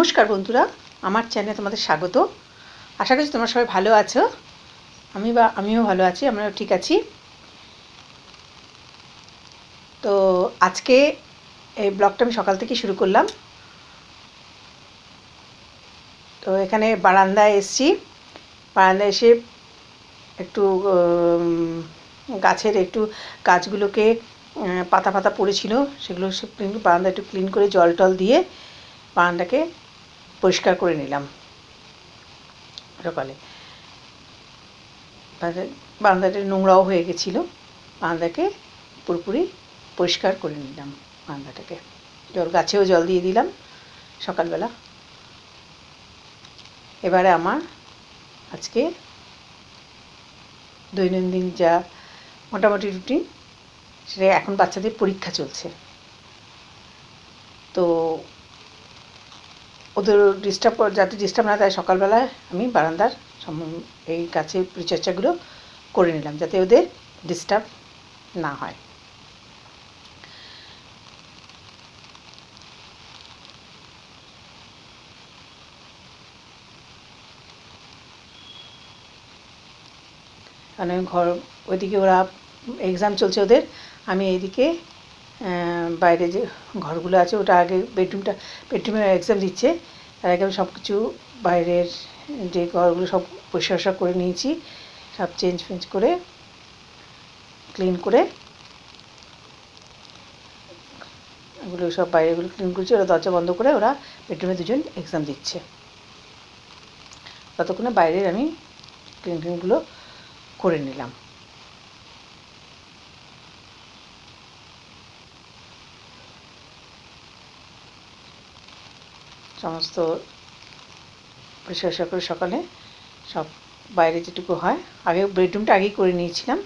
নমস্কার বন্ধুরা, আমার চ্যানেলে তোমাদের স্বাগত। আশা করছি তোমরা সবাই ভালো আছো। আমিও ভালো আছি, আমরাও ঠিক আছি। তো আজকে এই ব্লগটা আমি সকাল থেকে শুরু করলাম। তো এখানে বারান্দায় এসেছি। বারান্দায় এসে একটু গাছের গাছগুলোকে পাতা পাতা পড়েছিল, সেগুলো সব বারান্দা একটু ক্লিন করে জল টল দিয়ে বারান্দাকে পরিষ্কার করে নিলাম সকালে। বারান্দাটা নোংরাও হয়ে গেছিলো, বারান্দাকে পুরোপুরি পরিষ্কার করে নিলাম। বারান্দাটাকে গাছেও জল দিয়ে দিলাম সকালবেলা। এবারে আমার আজকে দৈনন্দিন যা মোটামুটি রুটিন, সেটা এখন বাচ্চাদের পরীক্ষা চলছে, তো ওদের যাতে ডিস্টার্ব না দেয় সকালবেলায় আমি বারান্দার এই গাছের পরিচর্যাগুলো করে নিলাম যাতে ওদের ডিস্টার্ব না হয়। কারণ ওইদিকে ওরা এক্সাম চলছে ওদের, আমি এইদিকে বাইরে যে ঘরগুলো আছে, ওটা আগে বেডরুমে এক্সাম দিচ্ছে, তার আগে আমি সব কিছু বাইরের যে ঘরগুলো সব পরিষ্কার করে নিয়েছি, সব চেঞ্জ করে ক্লিন করে এগুলো সব বাইরেগুলো ক্লিন করছি। ওরা দরজা বন্ধ করে ওরা বেডরুমে দুজন এক্সাম দিচ্ছে, ততক্ষণে বাইরের আমি ক্লিনগুলো করে নিলাম। সমস্ত পরিষ্কার করে সকালে সব বাইরে যেটুকু হয়, আগে বেডরুমটা আগেই করে নিয়েছিলাম।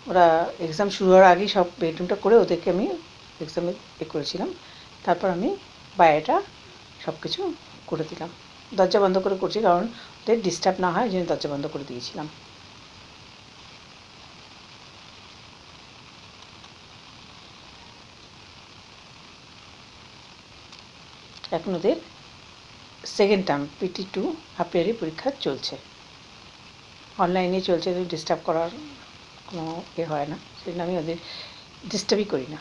ওরা এক্সাম শুরু হওয়ার আগেই সব বেডরুমটা করে ওদেরকে আমি এক্সামে করেছিলাম। তারপর আমি বাইরেটা সব কিছু করে দিলাম। দরজা বন্ধ করে করছি কারণ ওদের ডিস্টার্ব না হয়, এই জন্য দরজা বন্ধ করে দিয়েছিলাম। এখন ওদের second term PT2 half yearly পরীক্ষা চলছে, অনলাইনে চলছে, ডিস্টার্ব করার কোনো হয় না, সেজন্য আমি ওদের ডিস্টার্বই করি না।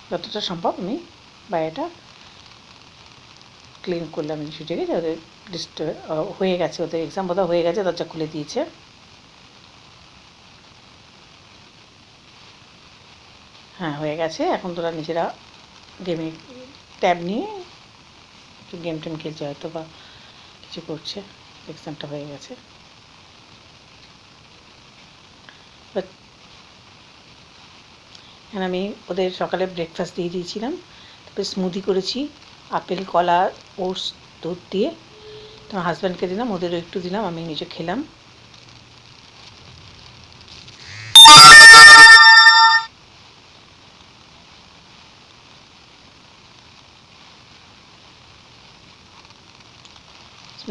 যতটা সম্ভব আমি বাইরেটা ক্লিন করলাম ইনস্টিটিউটে, ওদের হয়ে গেছে, ওদের এক্সাম বোধহয় হয়ে গেছে, দরজা খুলে দিয়েছে। হ্যাঁ, হয়ে গেছে। এখন তোরা নিজেরা গেমে ট্যাব নিয়ে একটু গেম টেম খেলছে হয়তো, বা কিছু করছে। এক্সামটা হয়ে গেছে। এখন আমি ওদের সকালে ব্রেকফাস্ট দিয়ে দিয়েছিলাম, তারপরে স্মুদি করেছি আপেল, কলা, ওটস, দুধ দিয়ে। তোমার হাজব্যান্ডকে দিলাম, ওদেরও একটু দিলাম, আমি নিজে খেলাম।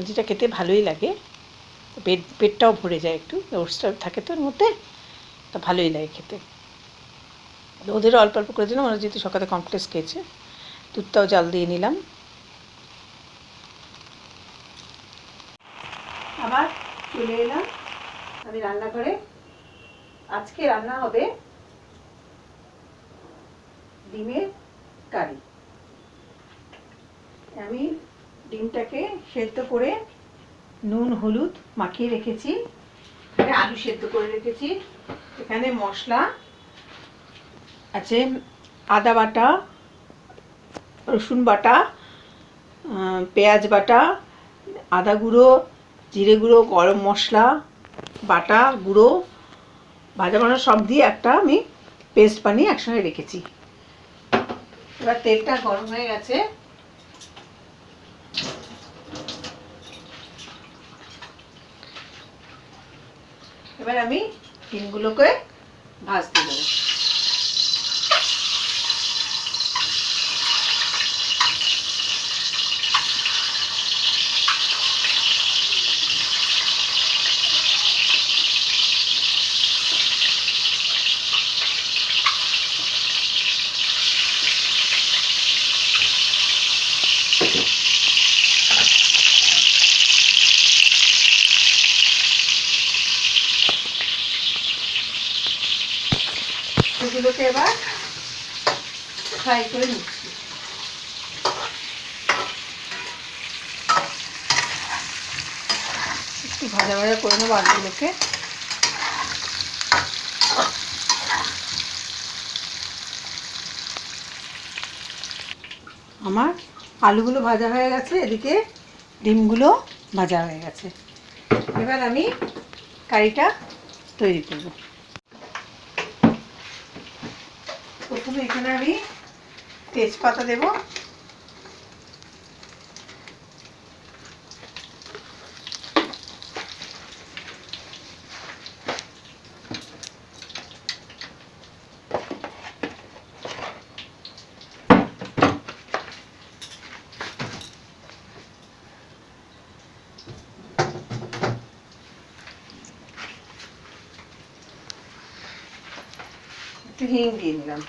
স্মুদিটা খেতে ভালোই লাগে, পেটটাও ভরে যায়, একটু ওটসটা থাকে তো এর মধ্যে, তা ভালোই লাগে খেতে। ওদেরও অল্প অল্প করে দিলাম, ওরা যেহেতু সকালে কমপ্লেক্স খেয়েছে। দুধটাও জাল দিয়ে নিলাম। আবার চলে এলাম আমি রান্নাঘরে। আজকে রান্না হবে ডিমের কারি। আমি ডিমটাকে সেদ্ধ করে নুন হলুদ মাখিয়ে রেখেছি, এখানে আলু সেদ্ধ করে রেখেছি, এখানে মশলা আছে আদা বাটা, রসুন বাটা, পেঁয়াজ বাটা, আদা গুঁড়ো, জিরে গুঁড়ো, গরম মশলা বাটা, গুঁড়ো, ভাজা বানা সব দিয়ে একটা আমি পেস্ট বানিয়ে একসঙ্গে রেখেছি। এবার তেলটা গরম হয়ে গেছে, এবার আমি ডিমগুলোকে ভাজতে দেবো। আলুগুলোকে এবার ফ্রাই করে নিচ্ছি। একটু ভাজা ভাজা করে নেবো আলুগুলোকে। আমার আলুগুলো ভাজা হয়ে গেছে, এদিকে ডিমগুলো ভাজা হয়ে গেছে। এবার আমি কারিটা তৈরি করব। প্রথমে এখানে আমি তেজপাতা দেব, একটু হিং দিয়ে নিলাম।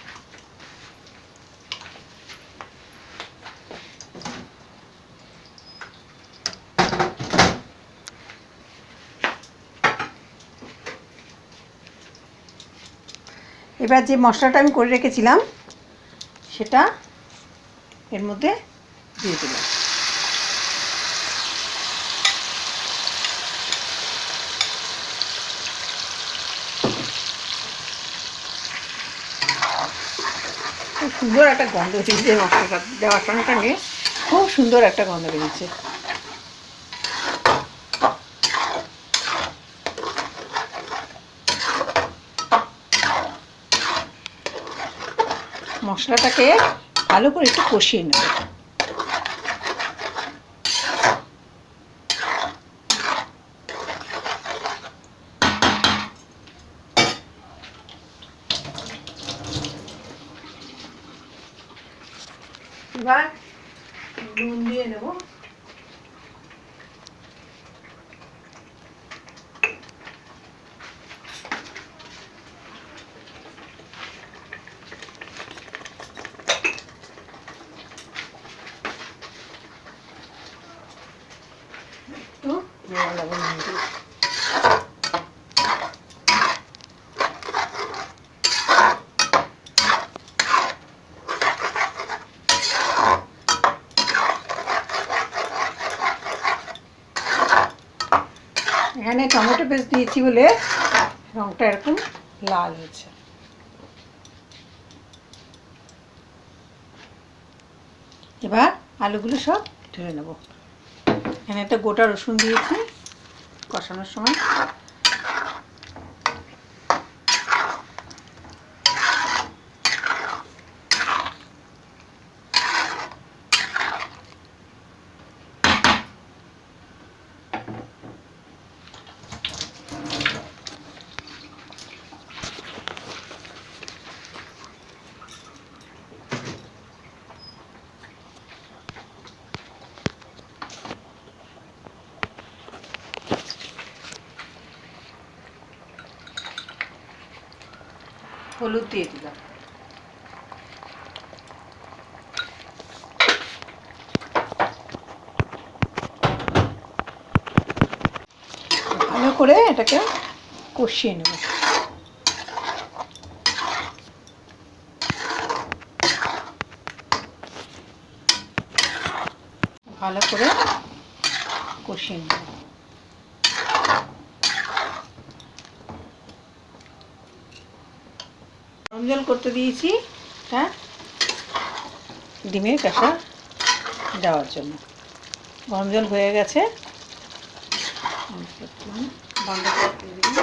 এবার যে মশলাটা আমি করে রেখেছিলাম সেটা এর মধ্যে দিয়ে দিলাম। খুব সুন্দর একটা গন্ধ বেরিয়েছে, মশলাটা দেওয়ার সঙ্গে সঙ্গে খুব সুন্দর একটা গন্ধ বেরিয়েছে। মশলাটাকে ভালো করে একটু কষিয়ে নেব। এবার নুন দিয়ে নেব। একটু লবণ দিয়ে এখানে টমেটো পেস্ট দিয়েছি বলে রংটা এরকম লাল হয়েছে। এবার আলুগুলো সব ঢেলে নেব। এখানে একটা গোটা রসুন দিয়েছি কষানোর সময়। হলুদ দিয়ে দিলাম। ভালো করে এটাকে কষিয়ে নেব। ভালো করে কষিয়ে নেব। গরম জল করতে দিয়েছি ডিমের কাঁসা দেওয়ার জন্য। গরম জল হয়ে গেছে, বন্ধ করে দিই।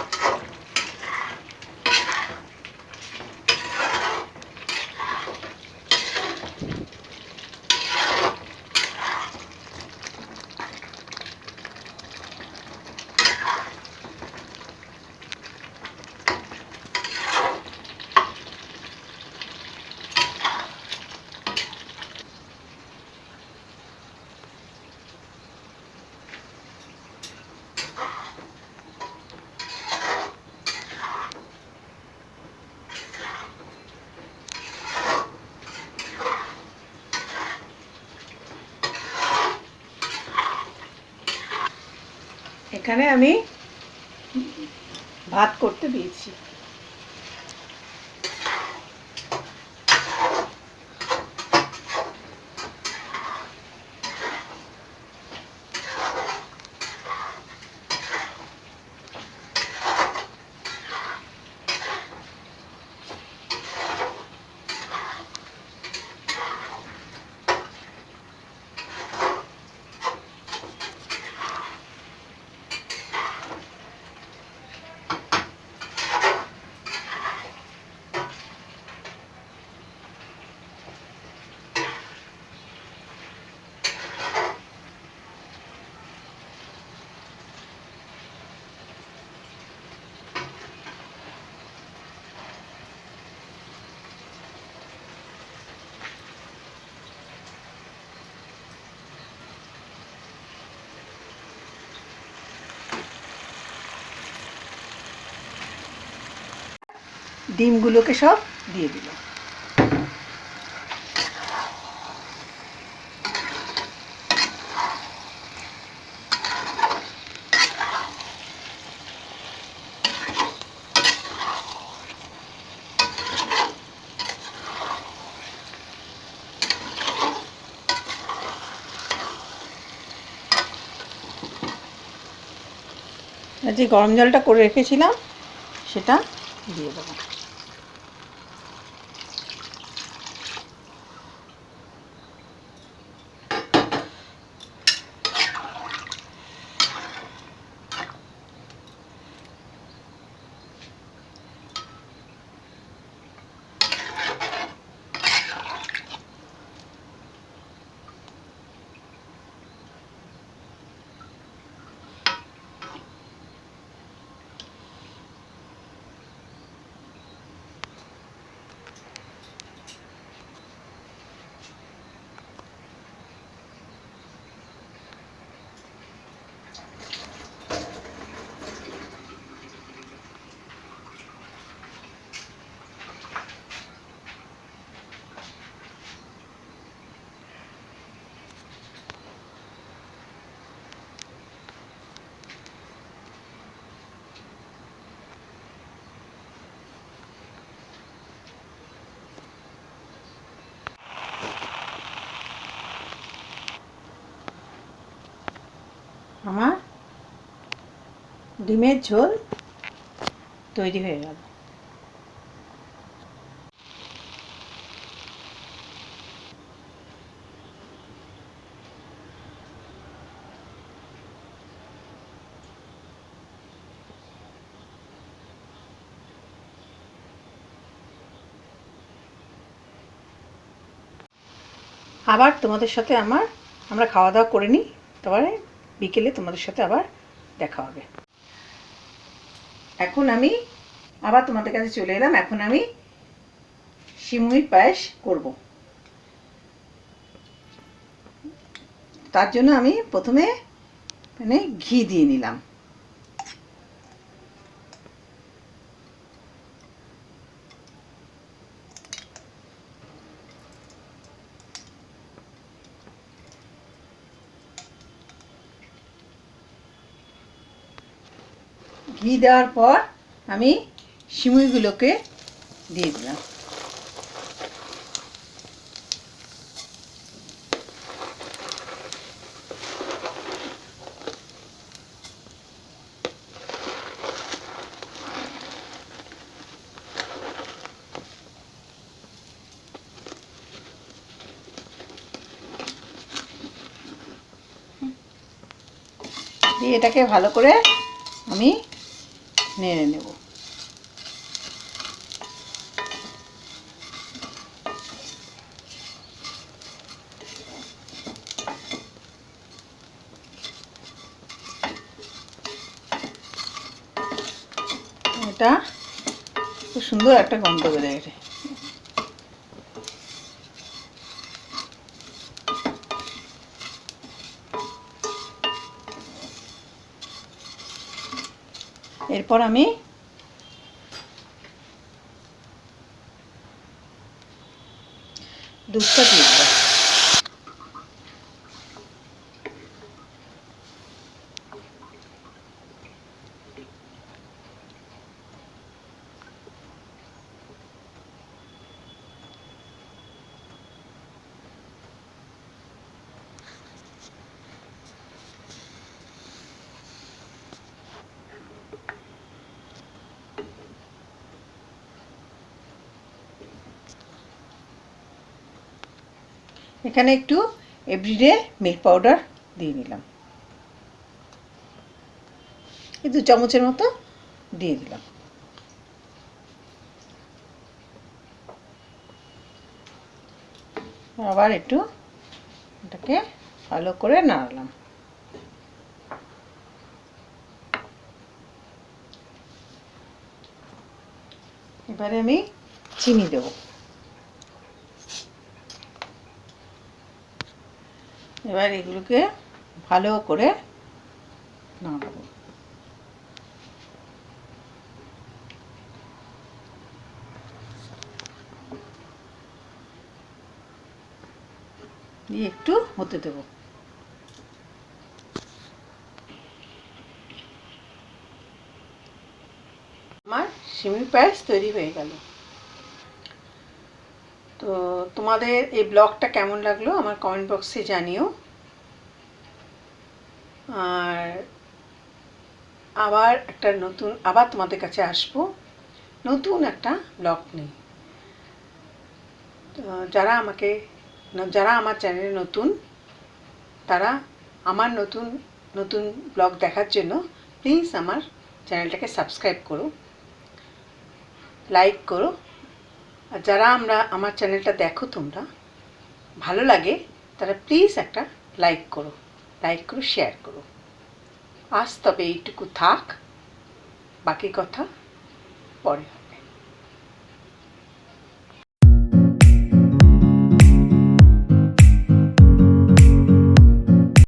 এখানে আমি ভাত করতে দিয়েছি। ডিমগুলোকে সব দিয়ে দিল। যে গরম জলটা করে রেখেছিলাম সেটা দিয়ে দেবো। আমার ডিমের ঝোল তৈরি হয়ে গেল। আবার তোমাদের সাথে আমরা খাওয়া দাওয়া করে নিই, তারপরে বিকেলে তোমাদের সাথে আবার দেখা হবে। এখন আমি আবার তোমাদের কাছে চলে এলাম। এখন আমি সিমুইর পায়েস করব। তার জন্য আমি প্রথমে মানে ঘি দিয়ে নিলাম। ঘি দেওয়ার পর আমি সিমুইগুলোকে দিয়ে দিলাম। দিয়ে এটাকে ভালো করে আমি নেড়ে নেব। এটা খুব সুন্দর একটা গন্ধ বেড়ে গেছে। এরপর আমি দুধটা দিয়ে দেব। এখানে একটু এভরিডে মিল্ক পাউডার দিয়ে নিলাম, 2 চামচের মতো দিয়ে দিলাম। আবার একটু এটাকে ভালো করে নাড়ালাম। এবারে আমি চিনি দেব। এবার এগুলোকে ভালো করে নাড়াবো। দিয়ে একটু হতে দেবো। আমার সিমের পায়েস তৈরি হয়ে গেল। তো তোমাদের এই ব্লগটা কেমন লাগলো আমার কমেন্ট বক্সে জানিও। আর আবার তোমাদের কাছে আসবো নতুন একটা ব্লগ নিয়ে। যারা আমার চ্যানেলে নতুন, তারা আমার নতুন নতুন ব্লগ দেখার জন্য প্লিজ আমার চ্যানেলটাকে সাবস্ক্রাইব করো, লাইক করো। আর যারা আমার চ্যানেলটা দেখো তোমরা ভালো লাগে, তারা প্লিজ একটা লাইক করো, শেয়ার করো। আজ তবে এইটুকু থাক, বাকি কথা পরে।